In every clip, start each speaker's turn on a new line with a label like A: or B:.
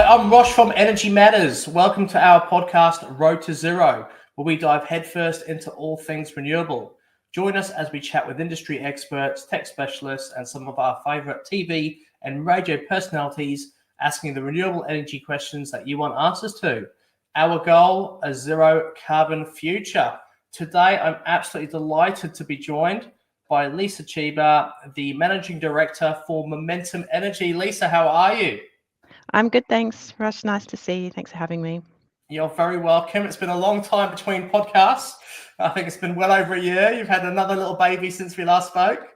A: I'm Rosh from Energy Matters. Welcome to our podcast, Road to Zero, where we dive headfirst into all things renewable. Join us as we chat with industry experts, tech specialists, and some of our favorite TV and radio personalities, asking the renewable energy questions that you want answers to. Our goal, a zero carbon future. Today, I'm absolutely delighted to be joined by Lisa Chiba, the Managing Director for Momentum Energy. Lisa, how are you?
B: I'm good, thanks, Rush. Nice to see you. Thanks for having me.
A: You're very welcome. It's been a long time between podcasts. I think it's been well over a year. You've had another little baby since we last spoke.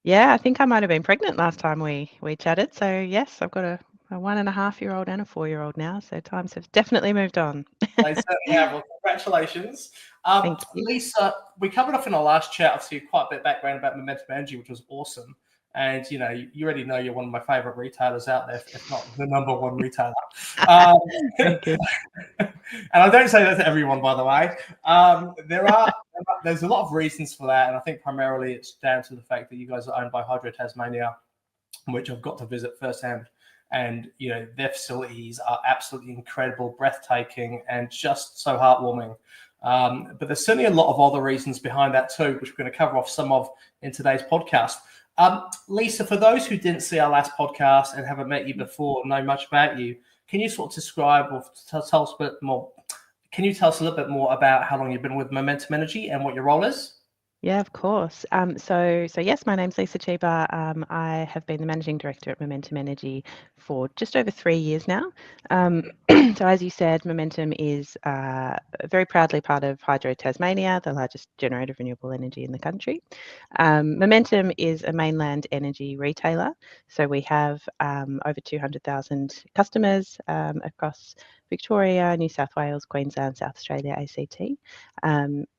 B: Yeah, I think I might have been pregnant last time we chatted. So yes, I've got a 1.5-year-old and a 4-year-old now. So times have definitely moved on.
A: They certainly have. Well, congratulations.
B: Thank you.
A: Lisa, we covered off in our last chat, obviously, quite a bit of background about Momentum Energy, which was awesome. And, you already know you're one of my favorite retailers out there, if not the number one retailer.
B: Thank you.
A: And I don't say that to everyone, by the way. There's a lot of reasons for that. And I think primarily it's down to the fact that you guys are owned by Hydro Tasmania, which I've got to visit firsthand. And, their facilities are absolutely incredible, breathtaking, and just so heartwarming. But there's certainly a lot of other reasons behind that too, which we're going to cover off some of in today's podcast. Lisa, for those who didn't see our last podcast and haven't met you before, know much about you, can you sort of describe or tell us a bit more? Can you tell us a little bit more about how long you've been with Momentum Energy and what your role is?
B: Yeah, of course. So yes, my name's Lisa Chiba. I have been the Managing Director at Momentum Energy for just over 3 years now. So as you said, Momentum is very proudly part of Hydro Tasmania, the largest generator of renewable energy in the country. Momentum is a mainland energy retailer. So we have over 200,000 customers across Victoria, New South Wales, Queensland, South Australia, ACT.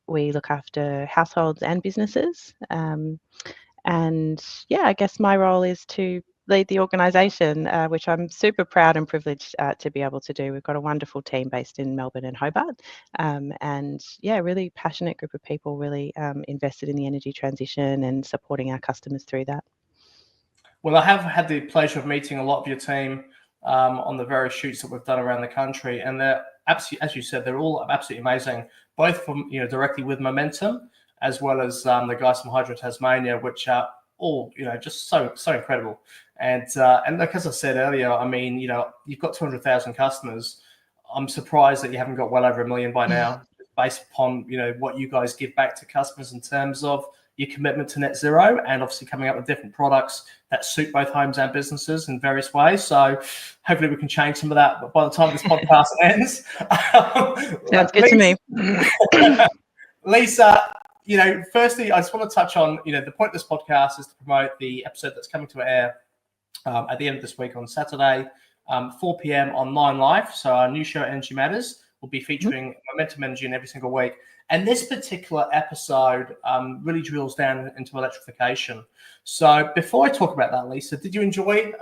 B: We look after households and businesses. And yeah, I guess my role is to lead the organisation, which I'm super proud and privileged to be able to do. We've got a wonderful team based in Melbourne and Hobart. And yeah, really passionate group of people, really invested in the energy transition and supporting our customers through that.
A: Well, I have had the pleasure of meeting a lot of your team on the various shoots that we've done around the country. And they're absolutely, as you said, they're all absolutely amazing, both from, directly with Momentum, as well as the guys from Hydro Tasmania, which are all, just so incredible. And like, as I said earlier, I mean, you've got 200,000 customers. I'm surprised that you haven't got well over 1 million by now, based upon, what you guys give back to customers in terms of your commitment to net zero and obviously coming up with different products that suit both homes and businesses in various ways. So hopefully we can change some of that by the time this podcast ends.
B: Sounds good to me.
A: Lisa, firstly, I just want to touch on, the point of this podcast is to promote the episode that's coming to air at the end of this week on Saturday, 4 p.m. on 9 Live. So our new show, Energy Matters, will be featuring Momentum Energy in every single week. And this particular episode really drills down into electrification. So before I talk about that, Lisa, did you enjoy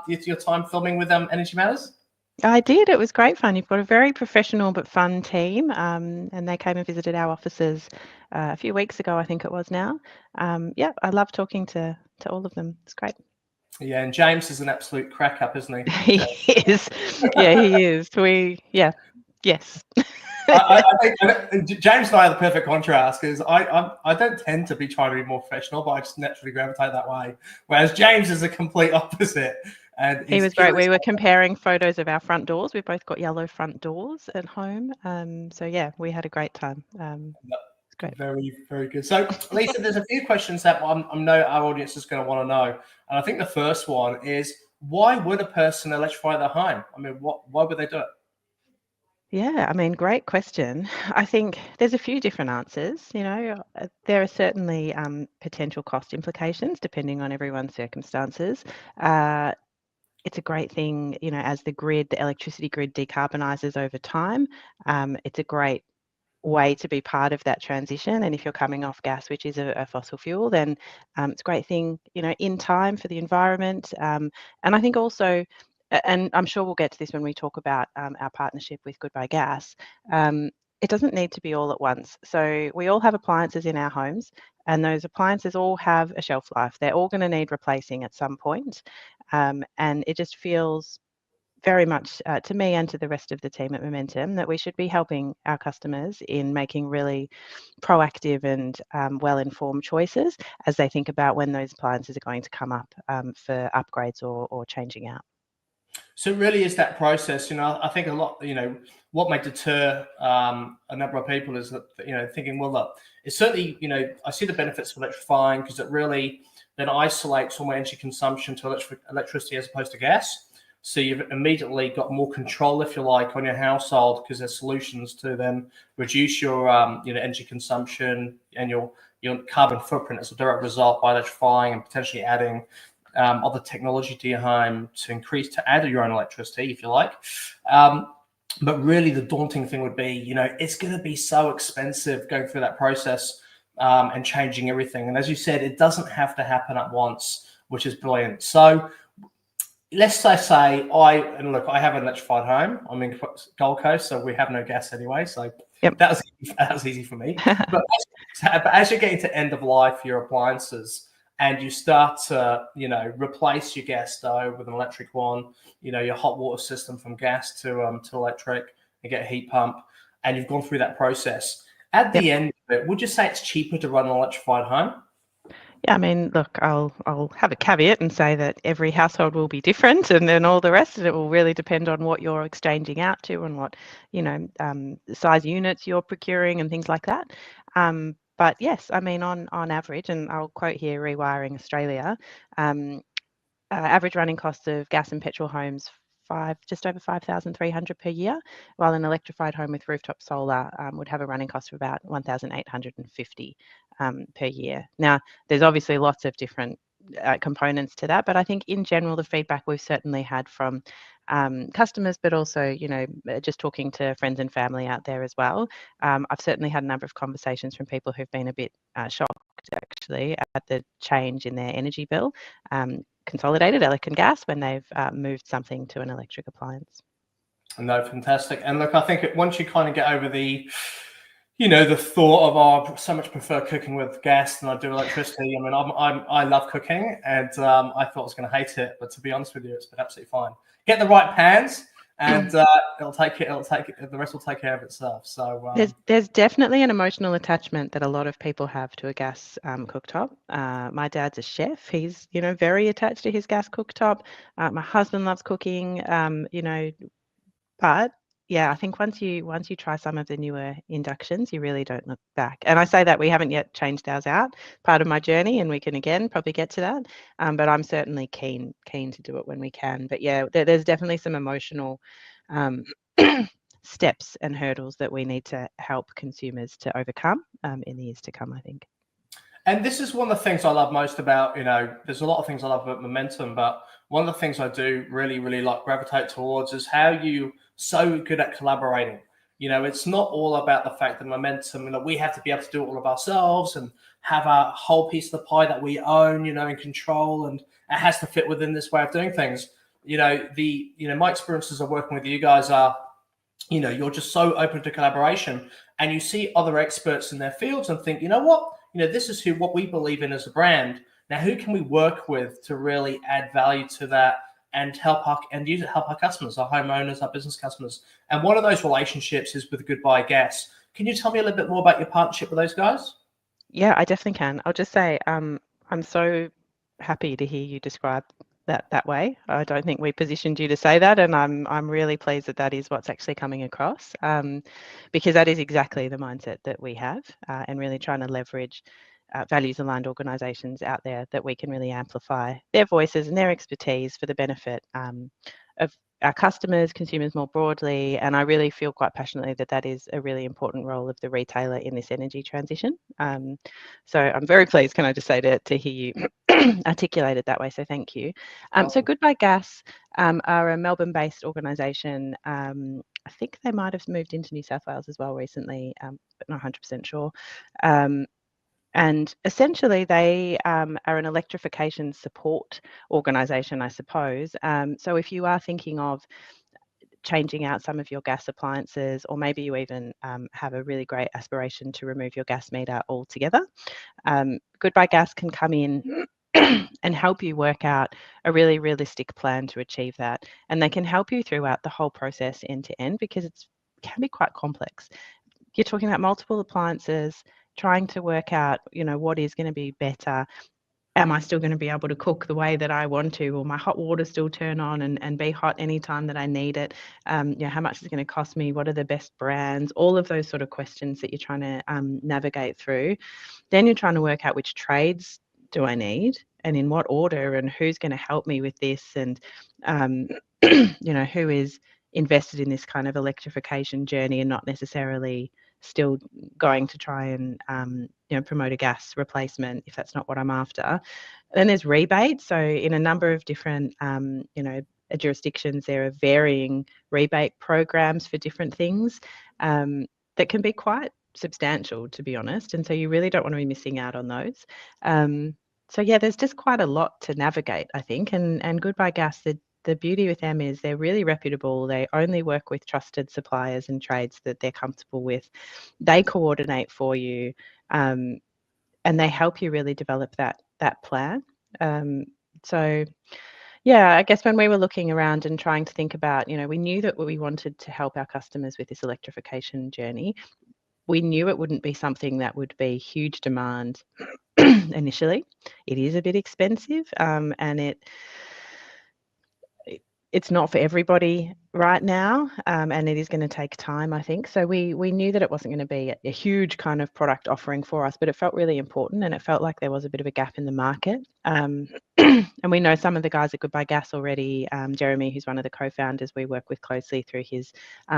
A: your time filming with Energy Matters?
B: I did. It was great fun. You've got a very professional but fun team, and they came and visited our offices a few weeks ago, I think it was now. Yeah, I love talking to all of them. It's great.
A: Yeah, and James is an absolute crack up, isn't he?
B: He is. Yeah, he is. Yes.
A: I think James and I are the perfect contrast because I don't tend to be trying to be more professional, but I just naturally gravitate that way. Whereas James is a complete opposite. And
B: he was great. We were comparing photos of our front doors. We've both got yellow front doors at home. So yeah, we had a great time. It's great.
A: Very, very good. So Lisa, there's a few questions that I know our audience is going to want to know. And I think the first one is, why would a person electrify their home? I mean, why would they do it?
B: Yeah, I mean, great question. I think there's a few different answers. There are certainly potential cost implications depending on everyone's circumstances. It's a great thing, as the electricity grid decarbonises over time. It's a great way to be part of that transition. And if you're coming off gas, which is a fossil fuel, then it's a great thing, in time for the environment. And I think also, and I'm sure we'll get to this when we talk about our partnership with Goodbye Gas, it doesn't need to be all at once. So we all have appliances in our homes, and those appliances all have a shelf life. They're all going to need replacing at some point. And it just feels very much to me and to the rest of the team at Momentum that we should be helping our customers in making really proactive and well-informed choices as they think about when those appliances are going to come up for upgrades or changing out.
A: So it really is that process. I think a lot, what may deter a number of people is that, thinking, well, look, it's certainly, I see the benefits of electrifying because it really then isolates all my energy consumption to electricity as opposed to gas. So you've immediately got more control, if you like, on your household because there's solutions to then reduce your, energy consumption and your carbon footprint as a direct result by electrifying and potentially adding other technology to your home to add your own electricity, if you like. But really the daunting thing would be, it's going to be so expensive going through that process and changing everything. And as you said, it doesn't have to happen at once, which is brilliant. So let's say I have an electrified home. I'm in Gold Coast, so we have no gas anyway. So
B: Yep.
A: that was easy for me. But as you're getting to end of life for your appliances, and you start to, replace your gas stove with an electric one, your hot water system from gas to electric, and get a heat pump, and you've gone through that process. At the end of it, would you say it's cheaper to run an electrified home?
B: Yeah, I mean, look, I'll have a caveat and say that every household will be different, and then all the rest, and it will really depend on what you're exchanging out to and what, size units you're procuring and things like that. But yes, I mean, on average, and I'll quote here Rewiring Australia, average running cost of gas and petrol homes just over 5,300 per year, while an electrified home with rooftop solar would have a running cost of about 1,850 per year. Now, there's obviously lots of different components to that, but I think in general, the feedback we've certainly had from customers, but also, just talking to friends and family out there as well. I've certainly had a number of conversations from people who've been a bit shocked actually at the change in their energy bill. Consolidated electric and gas when they've moved something to an electric appliance.
A: No, fantastic. And look, I think once you kind of get over the thought of I so much prefer cooking with gas than I do electricity. I mean, I love cooking, and I thought I was going to hate it, but to be honest with you, it's been absolutely fine. Get the right pans, and it'll take it. The rest will take care of itself. So
B: there's definitely an emotional attachment that a lot of people have to a gas cooktop. My dad's a chef. He's very attached to his gas cooktop. My husband loves cooking. But yeah, I think once you try some of the newer inductions, you really don't look back. And I say that we haven't yet changed ours out. Part of my journey, and we can again probably get to that. But I'm certainly keen to do it when we can. But yeah, there's definitely some emotional steps and hurdles that we need to help consumers to overcome in the years to come, I think.
A: And this is one of the things I love most about, there's a lot of things I love about Momentum, but one of the things I do really, really like gravitate towards is how you so good at collaborating. It's not all about the fact that Momentum, we have to be able to do it all of ourselves and have a whole piece of the pie that we own, in control, and it has to fit within this way of doing things. My experiences of working with you guys are, you're just so open to collaboration, and you see other experts in their fields and think, what? This is what we believe in as a brand. Now, who can we work with to really add value to that and help our customers, our homeowners, our business customers? And one of those relationships is with Goodbye Gas. Can you tell me a little bit more about your partnership with those guys?
B: Yeah, I definitely can. I'll just say I'm so happy to hear you describe that way. I don't think we positioned you to say that, and I'm really pleased that is what's actually coming across, because that is exactly the mindset that we have, and really trying to leverage values-aligned organisations out there that we can really amplify their voices and their expertise for the benefit of our customers, consumers more broadly. And I really feel quite passionately that is a really important role of the retailer in this energy transition. So I'm very pleased, can I just say, to hear you articulate it that way. So thank you. So Goodbye Gas are a Melbourne-based organisation. I think they might have moved into New South Wales as well recently, but not 100% sure. And essentially, they are an electrification support organisation, I suppose. So if you are thinking of changing out some of your gas appliances, or maybe you even have a really great aspiration to remove your gas meter altogether, Goodbye Gas can come in and help you work out a really realistic plan to achieve that. And they can help you throughout the whole process end to end, because it can be quite complex. You're talking about multiple appliances, trying to work out, what is going to be better. Am I still going to be able to cook the way that I want to? Will my hot water still turn on and be hot anytime that I need it? How much is it going to cost me? What are the best brands? All of those sort of questions that you're trying to navigate through. Then you're trying to work out which trades do I need and in what order, and who's going to help me with this, and who is invested in this kind of electrification journey and not necessarily still going to try and promote a gas replacement if that's not what I'm after. Then there's rebates. So in a number of different jurisdictions, there are varying rebate programs for different things that can be quite substantial, to be honest, and so you really don't want to be missing out on those. So yeah, there's just quite a lot to navigate, I think, and Goodbye Gas, the beauty with them is they're really reputable. They only work with trusted suppliers and trades that they're comfortable with. They coordinate for you, and they help you really develop that plan. So yeah, I guess when we were looking around and trying to think about, we knew that we wanted to help our customers with this electrification journey. We knew it wouldn't be something that would be huge demand initially. It is a bit expensive, and it's not for everybody right now, and it is going to take time, I think. So we knew that it wasn't going to be a huge kind of product offering for us, but it felt really important, and it felt like there was a bit of a gap in the market. And we know some of the guys at Goodbye Gas already. Jeremy, who's one of the co-founders, we work with closely through his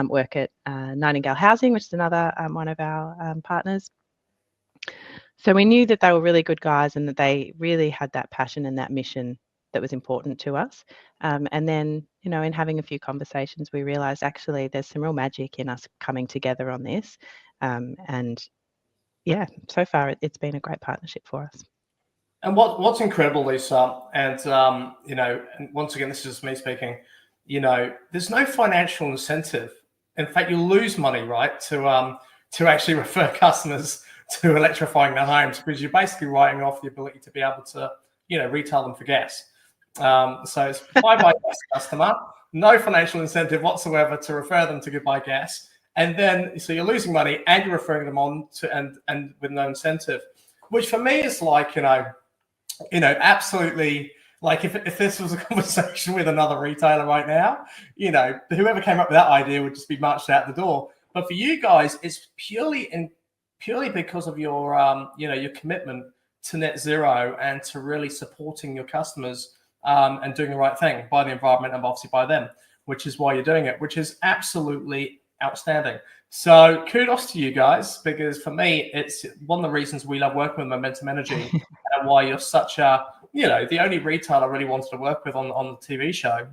B: work at Nightingale Housing, which is another one of our partners. So we knew that they were really good guys and that they really had that passion and that mission that was important to us. And then, in having a few conversations, we realised actually there's some real magic in us coming together on this. And yeah, so far it's been a great partnership for us.
A: And what's incredible, Lisa, and and once again, this is me speaking. There's no financial incentive. In fact, you lose money, right, to actually refer customers to electrifying their homes, because you're basically writing off the ability to be able to, retail them for gas. So it's buy gas customer, no financial incentive whatsoever to refer them to Goodbye Gas, and then so you're losing money and you're referring them on to and with no incentive, which for me is like absolutely. Like if this was a conversation with another retailer right now, whoever came up with that idea would just be marched out the door. But for you guys, it's purely because of your your commitment to net zero and to really supporting your customers and doing the right thing by the environment and obviously by them, which is why you're doing it, which is absolutely outstanding. So kudos to you guys, because for me, it's one of the reasons we love working with Momentum Energy and why you're such a, the only retailer I really wanted to work with on the TV show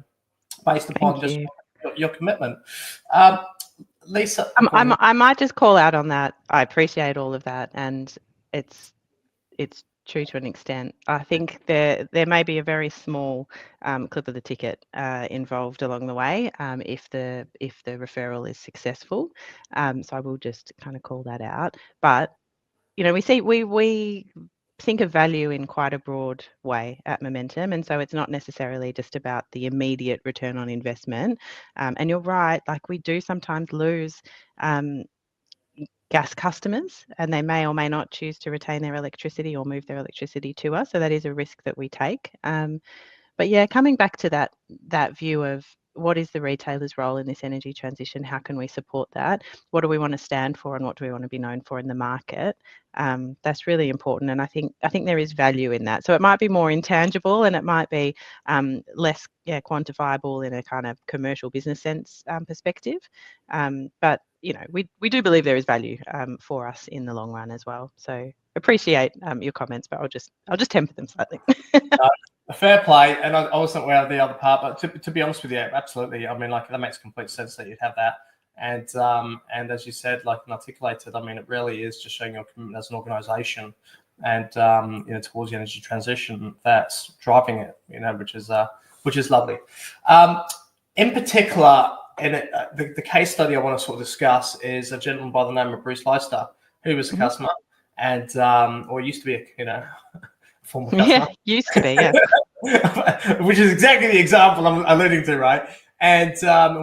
A: based upon just your commitment. Lisa,
B: I might just call out on that. I appreciate all of that, and it's true to an extent. I think there may be a very small clip of the ticket involved along the way if the referral is successful. So I will just kind of call that out. But we think of value in quite a broad way at Momentum, and so it's not necessarily just about the immediate return on investment. And you're right, like we do sometimes lose gas customers, and they may or may not choose to retain their electricity or move their electricity to us. So that is a risk that we take. But yeah, coming back to that view of what is the retailer's role in this energy transition? How can we support that? What do we want to stand for, and what do we want to be known for in the market? That's really important, and I think there is value in that. So it might be more intangible, and it might be less quantifiable in a kind of commercial business sense perspective. But we do believe there is value for us in the long run as well. So appreciate your comments, but I'll just temper them slightly.
A: Fair play, and I wasn't aware of the other part, but to be honest with you, absolutely. I mean, like that makes complete sense that you'd have that, and as you said, like and articulated, I mean, it really is just showing your commitment as an organisation, and towards the energy transition that's driving it, which is lovely. In particular, the case study I want to sort of discuss is a gentleman by the name of Bruce Leister, who was a customer, and or used to be former customer.
B: Yeah, used to be, yeah.
A: Which is exactly the example I'm alluding to, right? And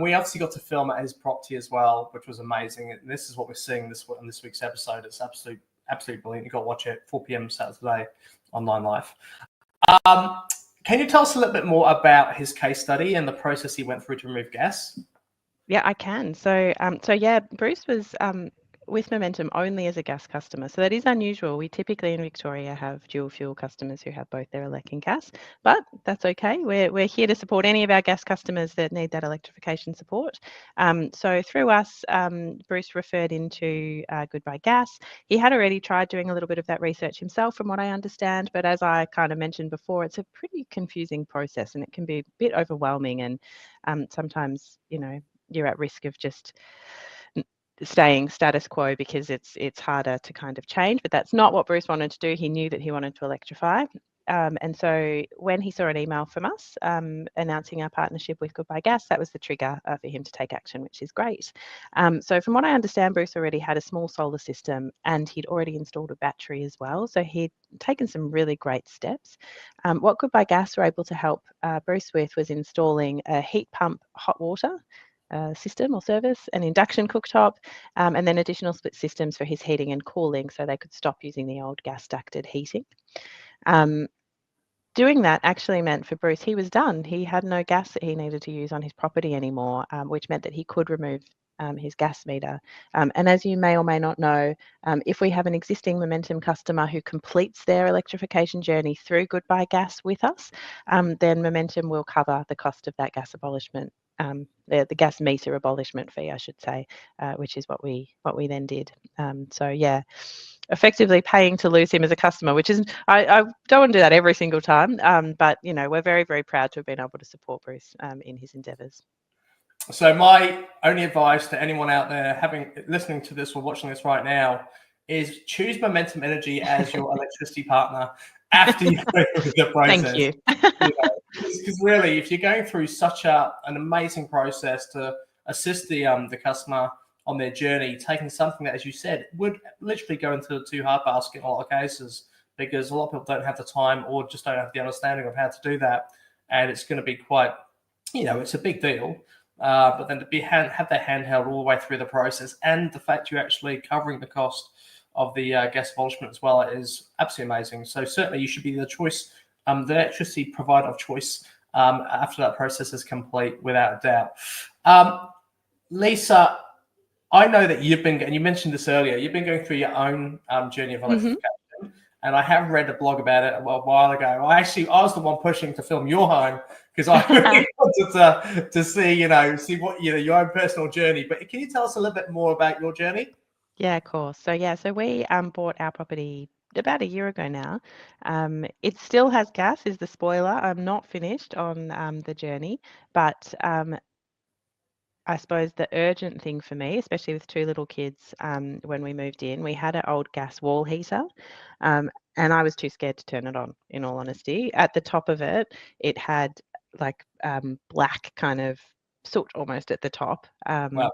A: we obviously got to film at his property as well, which was amazing. And this is what we're seeing in this week's episode. It's absolutely brilliant. You've got to watch it 4 p.m. Saturday on 9 Live. Can you tell us a little bit more about his case study and the process he went through to remove gas?
B: Yeah, I can. So, yeah, Bruce was with Momentum only as a gas customer. So that is unusual. We typically in Victoria have dual fuel customers who have both their elec and gas, but that's okay. We're here to support any of our gas customers that need that electrification support. So through us, Bruce referred into Goodbye Gas. He had already tried doing a little bit of that research himself, from what I understand, but as I kind of mentioned before, it's a pretty confusing process and it can be a bit overwhelming, and sometimes, you're at risk of just staying status quo because it's harder to kind of change. But that's not what Bruce wanted to do. He knew that he wanted to electrify. And so when he saw an email from us announcing our partnership with Goodbye Gas, that was the trigger for him to take action, which is great. So from what I understand, Bruce already had a small solar system and he'd already installed a battery as well. So he'd taken some really great steps. What Goodbye Gas were able to help Bruce with was installing a heat pump hot water system or service, an induction cooktop, and then additional split systems for his heating and cooling so they could stop using the old gas ducted heating. Doing that actually meant for Bruce, he was done. He had no gas that he needed to use on his property anymore, which meant that he could remove his gas meter. And as you may or may not know, if we have an existing Momentum customer who completes their electrification journey through Goodbye Gas with us, then Momentum will cover the cost of that gas abolishment, the gas meter abolishment fee, I should say, which is what we then did. So yeah, effectively paying to lose him as a customer, which is, I don't want to do that every single time, but we're very, very proud to have been able to support Bruce in his endeavours.
A: So my only advice to anyone out there listening to this or watching this right now is choose Momentum Energy as your electricity partner after you go through the process.
B: Thank you.
A: Because really, if you're going through such an amazing process to assist the customer on their journey, taking something that, as you said, would literally go into the too hard basket in a lot of cases, because a lot of people don't have the time or just don't have the understanding of how to do that, and it's going to be quite, it's a big deal. But then to have their hand held all the way through the process, and the fact you're actually covering the cost of the gas abolishment as well, is absolutely amazing. So certainly you should be the choice, the electricity provider of choice after that process is complete, without a doubt. Lisa, I know that and you mentioned this earlier, you've been going through your own journey of electrification. And I have read a blog about it a while ago. I was the one pushing to film your home because I really wanted to see what, your own personal journey. But can you tell us a little bit more about your journey?
B: Yeah, of course. So we bought our property about a year ago now. It still has gas, is the spoiler. I'm not finished on the journey, but I suppose the urgent thing for me, especially with two little kids, when we moved in, we had an old gas wall heater, and I was too scared to turn it on, in all honesty. At the top of it, it had like black kind of soot almost at the top.
A: Wow.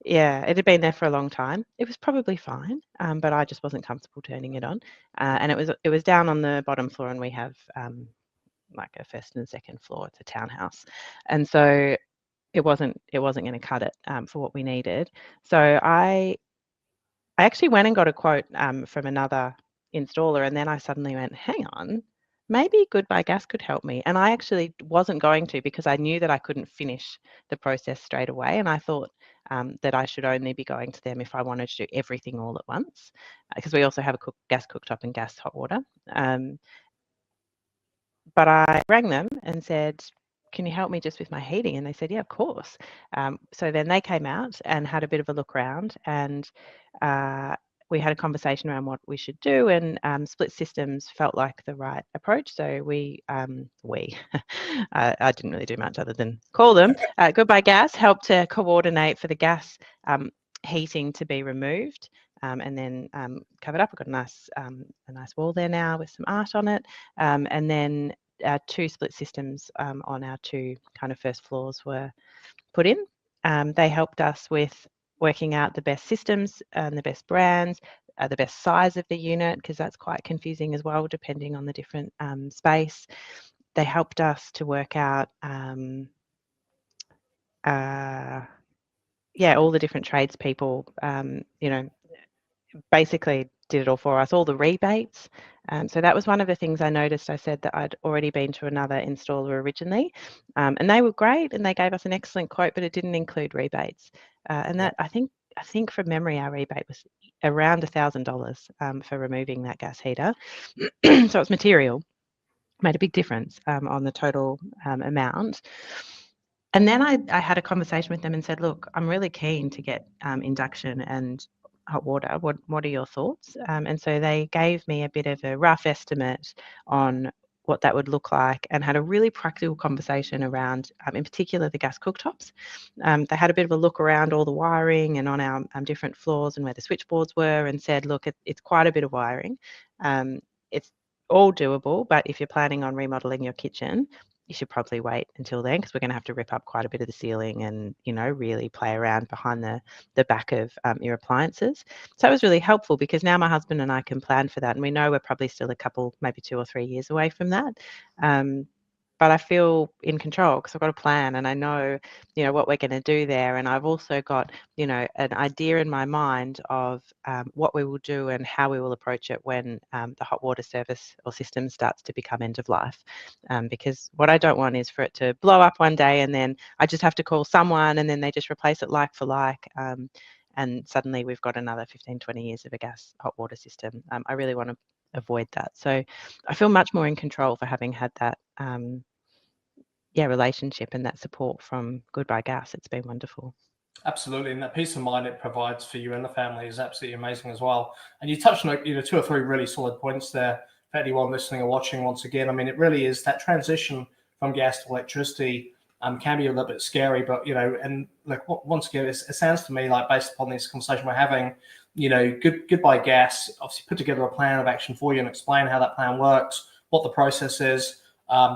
B: Yeah, it had been there for a long time. It was probably fine, but I just wasn't comfortable turning it on. And it was down on the bottom floor, and we have like a first and second floor. It's a townhouse, and so it wasn't going to cut it for what we needed. So I actually went and got a quote from another installer, and then I suddenly went, hang on, maybe Goodbye Gas could help me. And I actually wasn't going to, because I knew that I couldn't finish the process straight away, and I thought that I should only be going to them if I wanted to do everything all at once, because we also have a gas cooktop and gas hot water. But I rang them and said, can you help me just with my heating? And they said, yeah, of course. So then they came out and had a bit of a look around, and we had a conversation around what we should do, and split systems felt like the right approach. So I didn't really do much other than call them. Goodbye Gas helped to coordinate for the gas heating to be removed. And then covered up. I've got a nice wall there now with some art on it. And then two split systems on our two kind of first floors were put in. They helped us with working out the best systems and the best brands, the best size of the unit, because that's quite confusing as well, depending on the different space. They helped us to work out, all the different tradespeople, basically did it all for us, all the rebates. So that was one of the things I noticed. I said that I'd already been to another installer originally, and they were great and they gave us an excellent quote, but it didn't include rebates. And that I think from memory, our rebate was around $1,000 for removing that gas heater. So it's material, made a big difference on the total amount. And then I had a conversation with them and said, look, I'm really keen to get induction and hot water. What are your thoughts? And so they gave me a bit of a rough estimate on what that would look like, and had a really practical conversation around, in particular, the gas cooktops. They had a bit of a look around all the wiring and on our different floors and where the switchboards were, and said, look, it's quite a bit of wiring. It's all doable, but if you're planning on remodeling your kitchen, you should probably wait until then, because we're going to have to rip up quite a bit of the ceiling and, really play around behind the back of your appliances. So it was really helpful, because now my husband and I can plan for that, and we know we're probably still a couple, maybe 2 or 3 years away from that. But I feel in control because I've got a plan, and I know, what we're going to do there. And I've also got, an idea in my mind of what we will do and how we will approach it when the hot water service or system starts to become end of life. Because what I don't want is for it to blow up one day and then I just have to call someone and then they just replace it like for like. And suddenly we've got another 15, 20 years of a gas hot water system. I really want to avoid that. So I feel much more in control for having had that relationship and that support from Goodbye Gas. It's been wonderful.
A: Absolutely, and that peace of mind it provides for you and the family is absolutely amazing as well. And you touched on 2 or 3 really solid points there for anyone listening or watching. Once again, I mean, it really is that transition from gas to electricity can be a little bit scary, but and like once again, it sounds to me like, based upon this conversation we're having, Goodbye Gas obviously put together a plan of action for you and explain how that plan works, what the process is.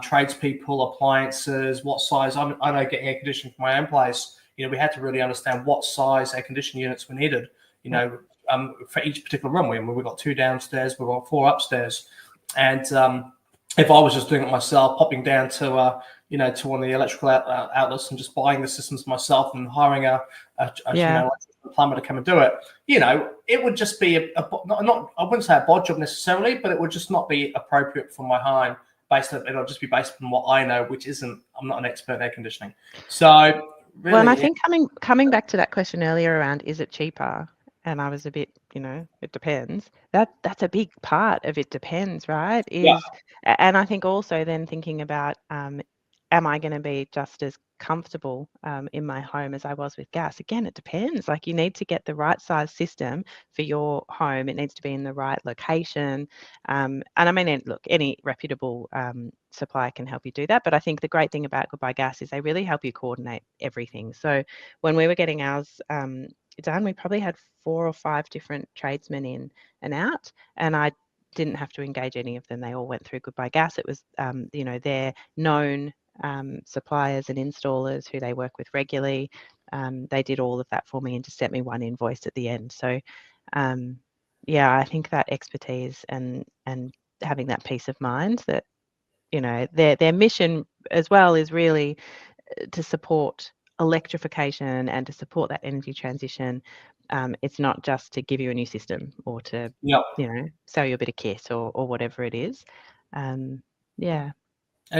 A: Tradespeople, appliances, what size. I know, getting air conditioning for my own place, we had to really understand what size air conditioning units we needed, for each particular room. We've got 2 downstairs, we've got 4 upstairs. And if I was just doing it myself, popping down to one of the electrical outlets and just buying the systems myself and hiring a plumber to come and do it, it would just be not I wouldn't say a bod job necessarily, but it would just not be appropriate for my home. It'll just be based on what I know, which isn't. I'm not an expert in air conditioning, so. Really,
B: well, and I think coming back to that question earlier around, is it cheaper? And I was a bit, it depends. That's a big part of it depends, right? And I think also then thinking about, am I going to be just as comfortable in my home as I was with gas? Again, it depends. Like, you need to get the right size system for your home. It needs to be in the right location. And I mean, look, any reputable supplier can help you do that. But I think the great thing about Goodbye Gas is they really help you coordinate everything. So when we were getting ours done, we probably had 4 or 5 different tradesmen in and out, and I didn't have to engage any of them. They all went through Goodbye Gas. It was, their known suppliers and installers who they work with regularly. They did all of that for me and just sent me one invoice at the end. So I think that expertise and having that peace of mind that their mission as well is really to support electrification and to support that energy transition. It's not just to give you a new system or to sell you a bit of kit or whatever it is.
A: And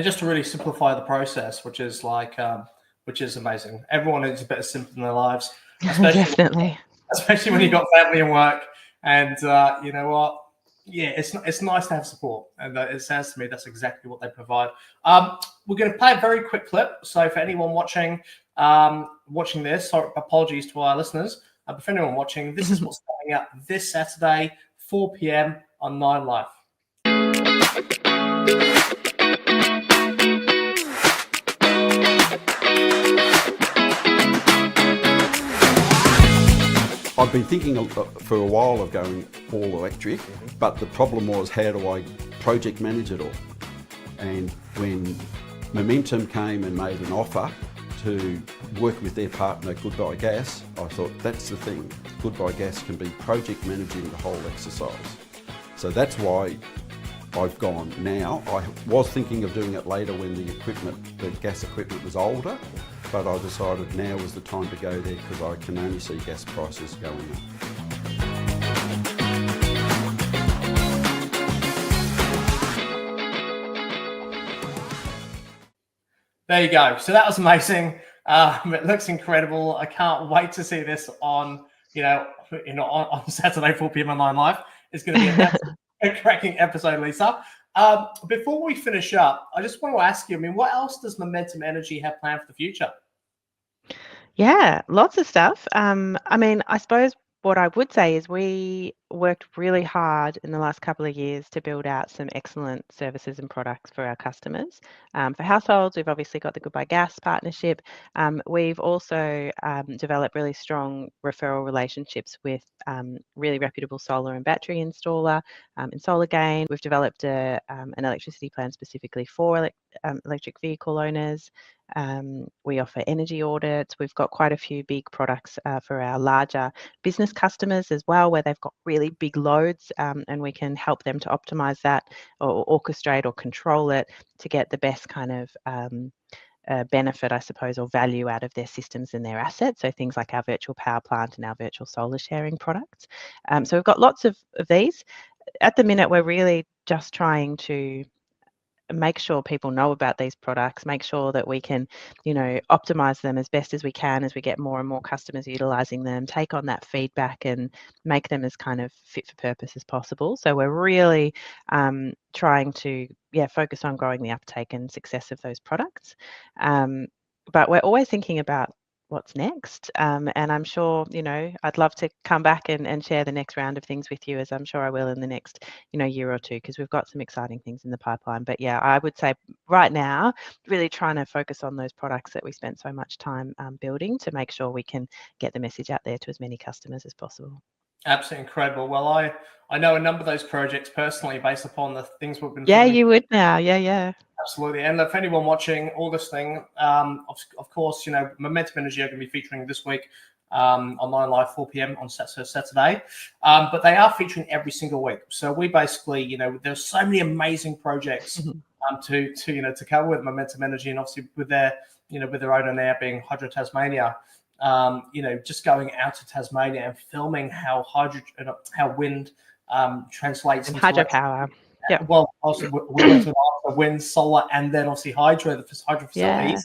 A: just to really simplify the process, which is amazing. Everyone needs a bit of simple in their lives,
B: definitely,
A: especially when you've got family and work. And you know what? Yeah, it's nice to have support, and it sounds to me that's exactly what they provide. We're going to play a very quick clip. So for anyone watching this, sorry, apologies to our listeners. But for anyone watching, this is what's coming up this Saturday, 4 p.m. on 9 Live.
C: I've been thinking for a while of going all electric, but the problem was, how do I project manage it all? And when Momentum came and made an offer, to work with their partner, Goodbye Gas, I thought that's the thing. Goodbye Gas can be project managing the whole exercise. So that's why I've gone now. I was thinking of doing it later when the gas equipment was older, but I decided now was the time to go there because I can only see gas prices going up.
A: There you go. So that was amazing. It looks incredible. I can't wait to see this on Saturday 4 p.m. on 9 Live. It's going to be a cracking episode, Lisa. Before we finish up, I just want to ask you, what else does Momentum Energy have planned for the future?
B: Yeah, lots of stuff. I suppose what I would say is we worked really hard in the last couple of years to build out some excellent services and products for our customers. For households, we've obviously got the Goodbye Gas partnership. We've also developed really strong referral relationships with really reputable solar and battery installer in Solar Gain. We've developed an electricity plan specifically for electric vehicle owners. We offer energy audits. We've got quite a few big products for our larger business customers as well, where they've got really big loads, and we can help them to optimize that or orchestrate or control it to get the best kind of benefit, I suppose, or value out of their systems and their assets. So things like our virtual power plant and our virtual solar sharing products. So we've got lots of these. At the minute, we're really just trying to make sure people know about these products, make sure that we can, optimize them as best as we can as we get more and more customers utilizing them, take on that feedback and make them as kind of fit for purpose as possible. So we're really trying to, focus on growing the uptake and success of those products. But we're always thinking about what's next. And I'm sure, I'd love to come back and share the next round of things with you, as I'm sure I will in the next, year or two, because we've got some exciting things in the pipeline. But yeah, I would say right now, really trying to focus on those products that we spent so much time building to make sure we can get the message out there to as many customers as possible.
A: Absolutely incredible. Well, I know a number of those projects personally based upon the things we've been
B: Yeah,
A: filming.
B: you would now. Yeah.
A: Absolutely. And if anyone watching or listening, of course, Momentum Energy are going to be featuring this week on 9 Live 4 p.m. on Saturday. But they are featuring every single week. So we basically, there's so many amazing projects to cover with Momentum Energy, and obviously with their owner now being Hydro Tasmania. Just going out to Tasmania and filming how wind translates into
B: hydropower. Yeah.
A: Well, also we went to wind, solar, and then obviously hydro facilities.
B: Yeah.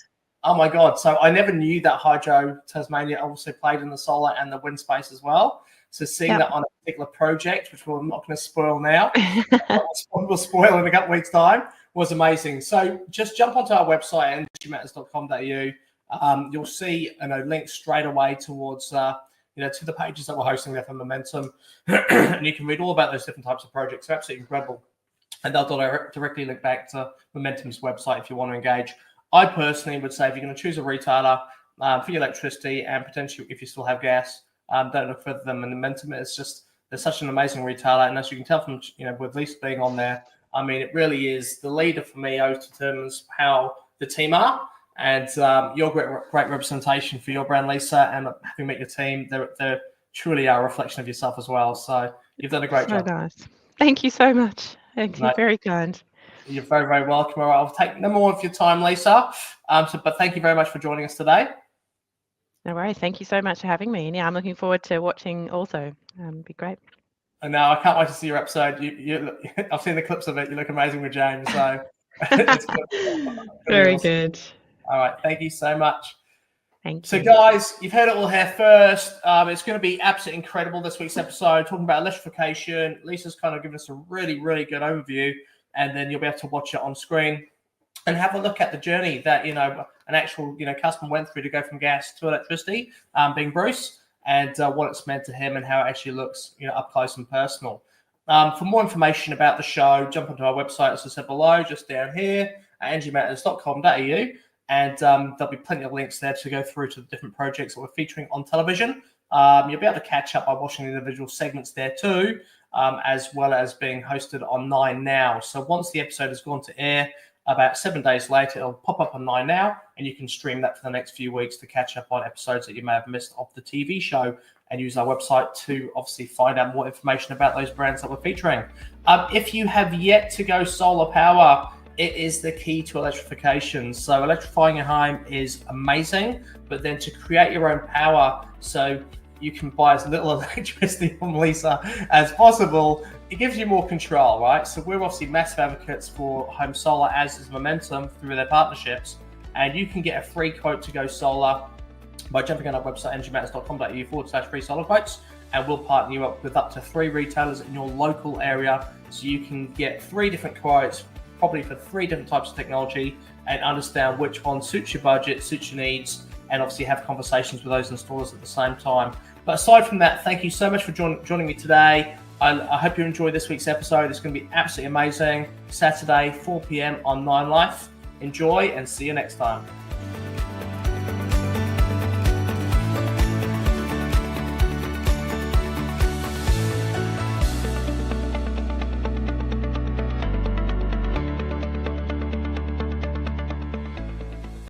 A: Oh my God! So I never knew that Hydro Tasmania also played in the solar and the wind space as well. So seeing that on a particular project, which we're not going to spoil now, we'll spoil in a couple of weeks' time, was amazing. So just jump onto our website, energymatters.com.au. You'll see links straight away towards to the pages that we're hosting there for Momentum, and you can read all about those different types of projects. They're absolutely incredible. And they'll directly link back to Momentum's website if you want to engage. I personally would say if you're going to choose a retailer for your electricity and potentially if you still have gas, don't look further than Momentum. They're such an amazing retailer. And as you can tell from, with Lisa being on there, it really is the leader for me who determines how the team are. And your great representation for your brand, Lisa, and having met your team, they truly are a reflection of yourself as well. So you've done a great job.
B: Nice. Thank you so much. Thank you. Very kind.
A: You're very, very welcome. All right, I'll take no more of your time, Lisa. But thank you very much for joining us today.
B: No worries. Thank you so much for having me. And yeah, I'm looking forward to watching also. It'd be great.
A: And now I can't wait to see your episode. I've seen the clips of it. You look amazing with James. So it's
B: very good.
A: All right. Thank you so much.
B: Thank you.
A: So, guys, you've heard it all here first. It's going to be absolutely incredible this week's episode, talking about electrification. Lisa's kind of given us a really, really good overview, and then you'll be able to watch it on screen and have a look at the journey that an actual customer went through to go from gas to electricity, being Bruce, and what it's meant to him and how it actually looks up close and personal. For more information about the show, jump onto our website, as I said below, just down here at energymatters.com.au. And there'll be plenty of links there to go through to the different projects that we're featuring on television. You'll be able to catch up by watching the individual segments there too, as well as being hosted on 9 Now. So once the episode has gone to air, about 7 days later, it'll pop up on 9 Now, and you can stream that for the next few weeks to catch up on episodes that you may have missed of the TV show, and use our website to obviously find out more information about those brands that we're featuring. If you have yet to go solar power, it is the key to electrification. So electrifying your home is amazing, but then to create your own power so you can buy as little electricity from Lisa as possible, it gives you more control, right? So we're obviously massive advocates for home solar, as is Momentum through their partnerships, and you can get a free quote to go solar by jumping on our website, energymatters.com.au/free solar quotes, and we'll partner you up with up to 3 retailers in your local area, so you can get 3 different quotes, probably for 3 different types of technology, and understand which one suits your budget, suits your needs, and obviously have conversations with those installers at the same time. But aside from that, thank you so much for joining me today. I hope you enjoyed this week's episode. It's going to be absolutely amazing. Saturday, 4 p.m. on 9 Life. Enjoy and see you next time.